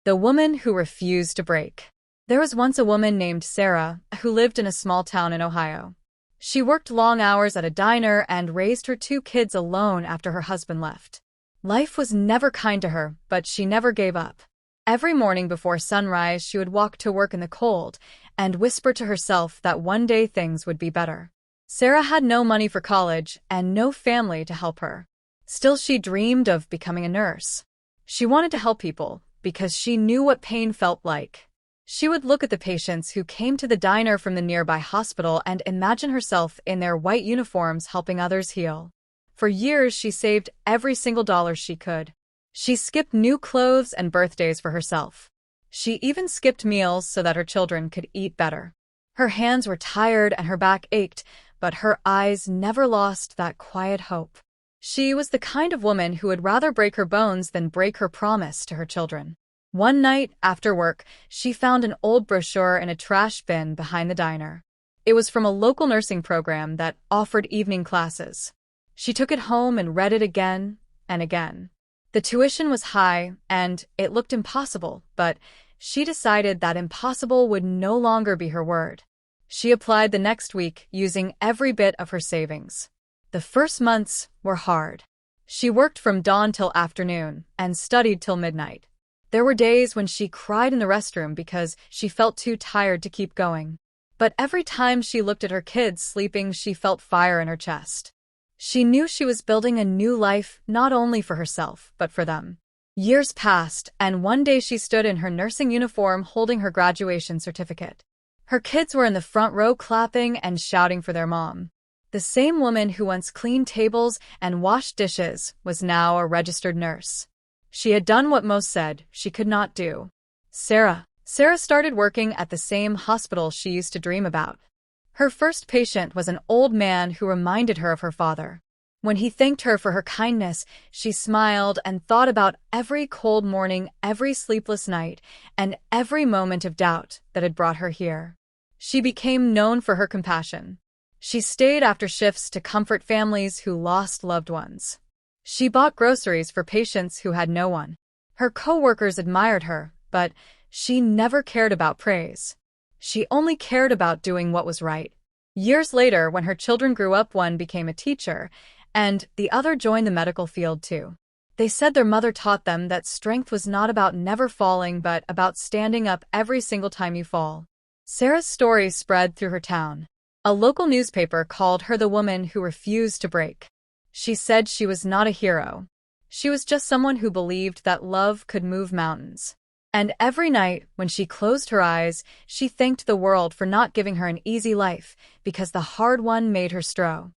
The woman who refused to break. There was once a woman named Sarah who lived in a small town in Ohio. She worked long hours at a diner and raised her two kids alone after her husband left. Life was never kind to her, but she never gave up. Every morning before sunrise, she would walk to work in the cold and whisper to herself that one day things would be better. Sarah had no money for college and no family to help her. Still, she dreamed of becoming a nurse. She wanted to help people because she knew what pain felt like. She would look at the patients who came to the diner from the nearby hospital and imagine herself in their white uniforms helping others heal. For years, she saved every single dollar she could. She skipped new clothes and birthdays for herself. She even skipped meals so that her children could eat better. Her hands were tired and her back ached, but her eyes never lost that quiet hope. She was the kind of woman who would rather break her bones than break her promise to her children. One night, after work, she found an old brochure in a trash bin behind the diner. It was from a local nursing program that offered evening classes. She took it home and read it again and again. The tuition was high, and it looked impossible, but she decided that impossible would no longer be her word. She applied the next week, using every bit of her savings. The first months were hard. She worked from dawn till afternoon and studied till midnight. There were days when she cried in the restroom because she felt too tired to keep going. But every time she looked at her kids sleeping, she felt fire in her chest. She knew she was building a new life not only for herself, but for them. Years passed, and one day she stood in her nursing uniform holding her graduation certificate. Her kids were in the front row clapping and shouting for their mom. The same woman who once cleaned tables and washed dishes was now a registered nurse. She had done what most said she could not do. Sarah started working at the same hospital she used to dream about. Her first patient was an old man who reminded her of her father. When he thanked her for her kindness, she smiled and thought about every cold morning, every sleepless night, and every moment of doubt that had brought her here. She became known for her compassion. She stayed after shifts to comfort families who lost loved ones. She bought groceries for patients who had no one. Her co-workers admired her, but she never cared about praise. She only cared about doing what was right. Years later, when her children grew up, one became a teacher, and the other joined the medical field too. They said their mother taught them that strength was not about never falling, but about standing up every single time you fall. Sarah's story spread through her town. A local newspaper called her the woman who refused to break. She said she was not a hero. She was just someone who believed that love could move mountains. And every night, when she closed her eyes, she thanked the world for not giving her an easy life, because the hard one made her strong.